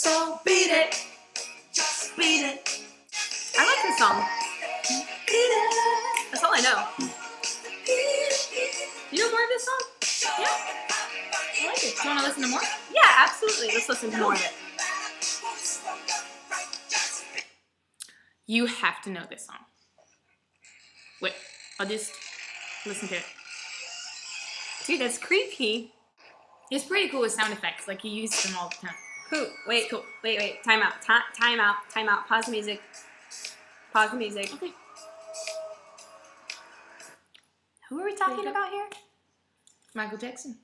So beat it, just beat it. I like this song. That's all I know. You know more of this song? Yeah. I like it. Do you want to listen to more? Yeah, absolutely. Let's listen to more of it. You have to know this song. Wait, I'll just listen to it. Dude, that's creepy. It's pretty cool with sound effects. Like, he uses them all the time. Cool. Wait, cool. Wait. Time out. Time out. Pause the music. Pause the music. Okay. Who are we talking about here? Michael Jackson.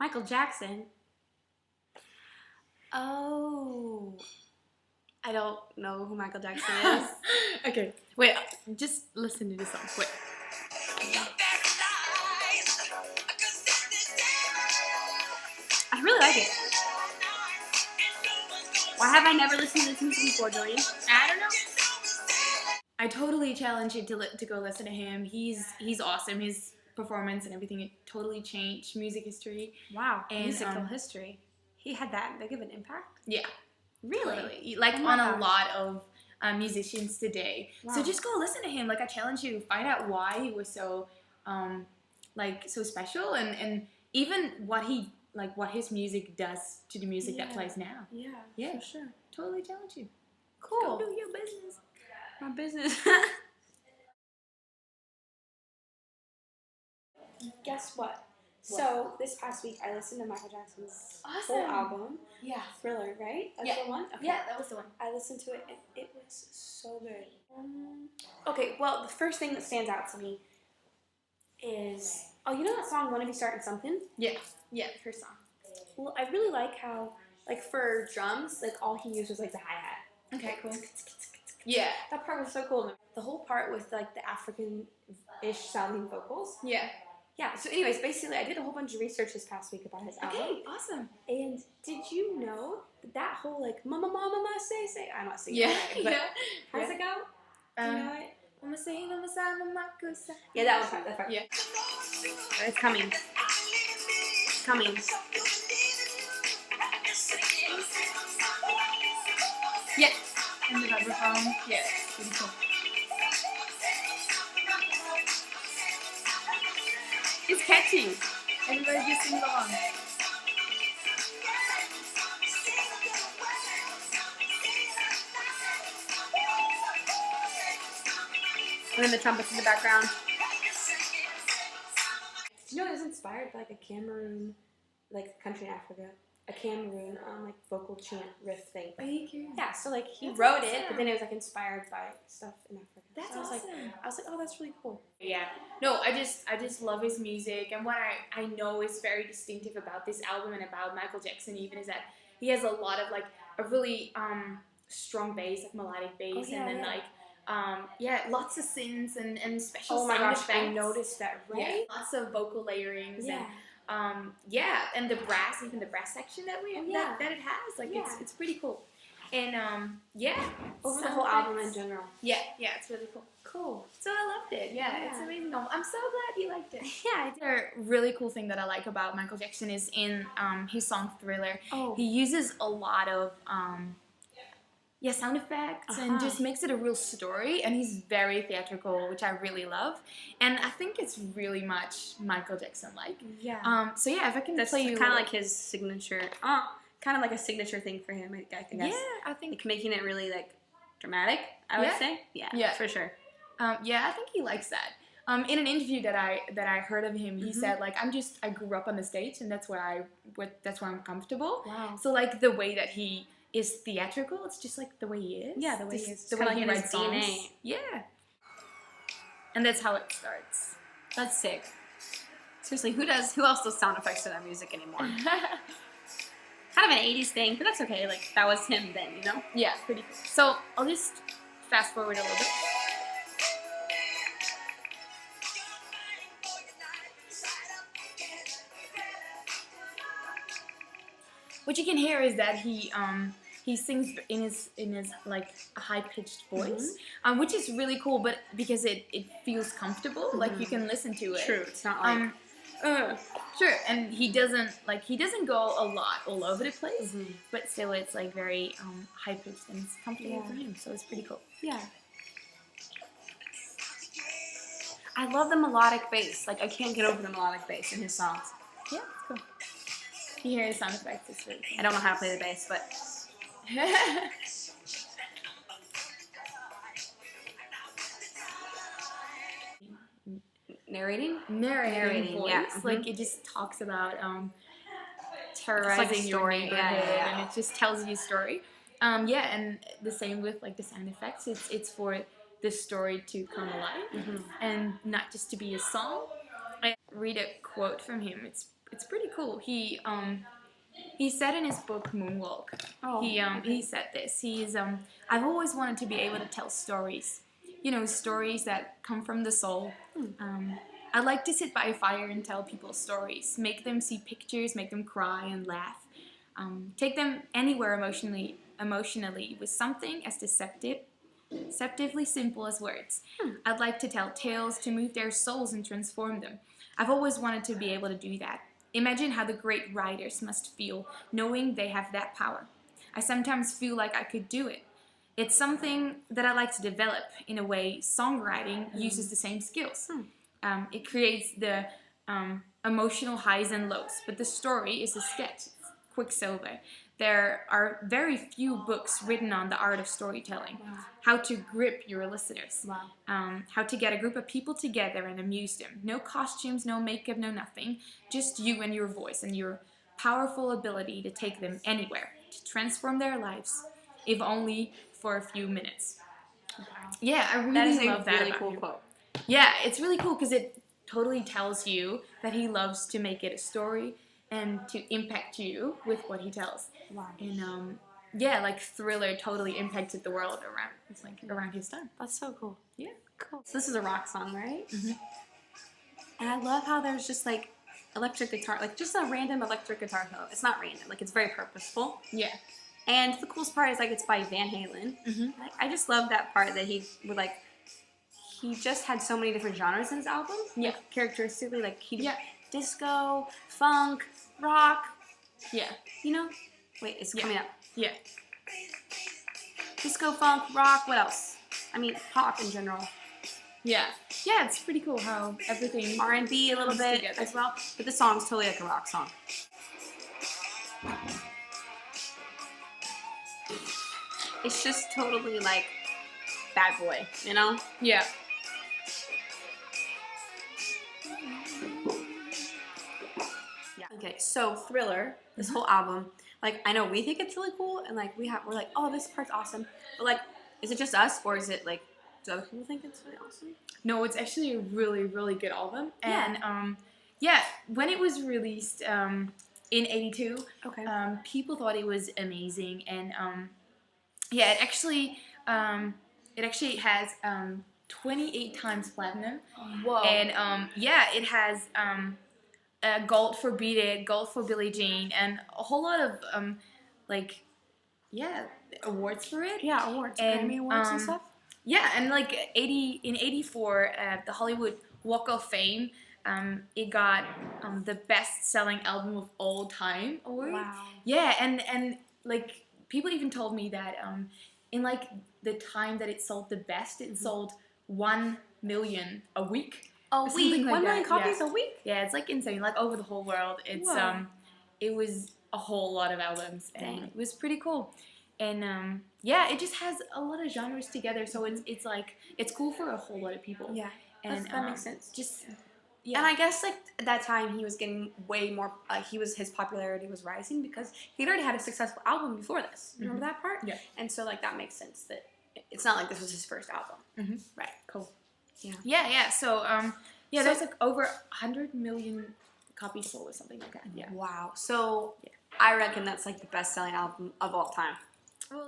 Michael Jackson? Oh. I don't know who Michael Jackson is. Okay. Wait, just listen to this song. Wait. I really like it. Why have I never listened to this music before, Julian? I don't know. I totally challenge you to go listen to him. He's awesome. His performance and everything, it totally changed music history. Wow, and, musical history. He had that big of an impact? Yeah. Really? Totally. Like, on a lot of musicians today. Wow. So just go listen to him. Like, I challenge you, find out why he was so, so special, and even what his music does to the music that plays now. Yeah, for sure. Totally challenge you. Cool. Go do your business. My business. Guess what? So this past week I listened to Michael Jackson's whole album. Yeah. Thriller, right? That's the one? Okay. Yeah, that was the one. I listened to it and it was so good. Okay, well, the first thing that stands out to me is, you know that song, Wanna Be Starting Something? Yeah. Yeah, the first song. Well, I really like how, like, for drums, like, all he used was, like, the hi-hat. Okay, cool. Yeah. That part was so cool. The whole part with, like, the African-ish sounding vocals. Yeah. Yeah, so anyways, basically I did a whole bunch of research this past week about his album. Okay, awesome. And did you know that whole, like, mama, say, I'm not singing it right, but how does it go? Do you know it? Mama say, mama say, mama say. Yeah, that part. Yeah. It's coming. It's coming. Yeah. And the vibraphone. Yeah, pretty cool. It's catchy. Everybody just sing along. And then the trumpets in the background. Did you know it was inspired by, like, a Cameroon, like, country in Africa? A Cameroon, like, vocal chant riff thing. Are you kidding? Yeah, so, like, he wrote it, but then it was, like, inspired by stuff in Africa. That's awesome. I was like, oh, that's really cool. Yeah. No, I just love his music, and what I know is very distinctive about this album and about Michael Jackson even is that he has a lot of, like, a really strong bass, like melodic bass, and then lots of synths and special sound effects. I noticed that, right? Yeah. Lots of vocal layerings and the brass, even the brass section that that it has, like it's pretty cool. And over the whole album in general. Yeah, it's really cool. Cool. So I loved it. Yeah, it's amazing. I'm so glad you liked it. Yeah, a really cool thing that I like about Michael Jackson is in his song Thriller. He uses a lot of sound effects and just makes it a real story, and he's very theatrical, which I really love, and I think it's really much Michael Jackson like. Yeah. So yeah, if I can play you, kind of like his signature, kind of like a signature thing for him, I guess. Yeah, I think like making it really like dramatic. I would say. Yeah, for sure. I think he likes that. In an interview that I heard of him, he said like I grew up on the stage, and that's where I'm comfortable. Wow. So like the way that he is theatrical, it's just like the way he is. Yeah, the way he is. The way he writes songs. DNA. Yeah. And that's how it starts. That's sick. Seriously, who else does sound effects to their music anymore? Kind of an 80s thing, but that's okay. Like, that was him then, you know? Yeah, pretty cool. So, I'll just fast forward a little bit. What you can hear is that he sings in his like a high-pitched voice, which is really cool, but because it feels comfortable, like you can listen to it. True, it's not like Sure, and he doesn't go a lot all over the place, but still it's like very high pitched and it's comfortable for him, so it's pretty cool. Yeah. I love the melodic bass. Like I can't get over the melodic bass in his songs. Yeah, it's cool. You hear his sound effects, it's really cool. I don't know how to play the bass, but narrating voice, yeah. Like it just talks about terrorizing your neighborhood, and it just tells you a story. Yeah, and the same with like the sound effects. It's for the story to come alive and not just to be a song. I read a quote from him. It's pretty cool. He said in his book Moonwalk. He said this. I've always wanted to be able to tell stories. You know, stories that come from the soul. I like to sit by a fire and tell people stories, make them see pictures, make them cry and laugh, take them anywhere emotionally with something as deceptively simple as words. I'd like to tell tales to move their souls and transform them. I've always wanted to be able to do that. Imagine how the great writers must feel knowing they have that power. I sometimes feel like I could do it. It's something that I like to develop. In a way, songwriting uses the same skills. It creates the emotional highs and lows, but the story is a sketch, Quicksilver. There are very few books written on the art of storytelling, how to grip your listeners, how to get a group of people together and amuse them. No costumes, no makeup, no nothing, just you and your voice and your powerful ability to take them anywhere, to transform their lives, if only for a few minutes. Yeah, I really love that. That is a really cool quote. Yeah, it's really cool because it totally tells you that he loves to make it a story and to impact you with what he tells. Wow. And yeah, like Thriller totally impacted the world around his time. That's so cool. Yeah. Cool. So this is a rock song, right? And I love how there's just like electric guitar, like just a random electric guitar solo. It's not random, like it's very purposeful. Yeah. And the coolest part is like it's by Van Halen. Like, I just love that part that he just had so many different genres in his album. Yeah. Like, characteristically, like disco, funk, rock. Yeah. You know? Wait, it's coming up. Yeah. Disco, funk, rock, what else? I mean, pop in general. Yeah. Yeah, it's pretty cool how everything R&B a little bit together as well. But this song's totally like a rock song. It's just totally like Bad Boy, you know? Yeah. Yeah. Okay, so Thriller, this whole album, like I know we think it's really cool, and like we're like, oh, this part's awesome, but like, is it just us, or is it like, do other people think it's really awesome? No, it's actually a really, really good album, and when it was released in '82, people thought it was amazing, and it actually has 28 times platinum. Whoa. And it has gold for Beat It, gold for Billie Jean, and a whole lot of awards for it. Yeah, awards, and, Grammy awards and stuff. Yeah, and like in '84, the Hollywood Walk of Fame, it got the best-selling album of all time award. Wow. Yeah, and like people even told me that in like the time that it sold the best, it sold 1 million a week. A week, like 1 million copies a week. Yeah, it's like insane. Like over the whole world, it's it was a whole lot of albums, and it was pretty cool. And it just has a lot of genres together, so it's like it's cool for a whole lot of people. Yeah, and that makes sense. Just and I guess like at that time he was getting way more. His popularity was rising because he'd already had a successful album before this. Remember that part? Yeah. And so like that makes sense that it's not like this was his first album. Right. Cool. Yeah. Yeah. So there's like over 100 million copies sold or something like that. Yeah. Wow. So I reckon that's like the best-selling album of all time.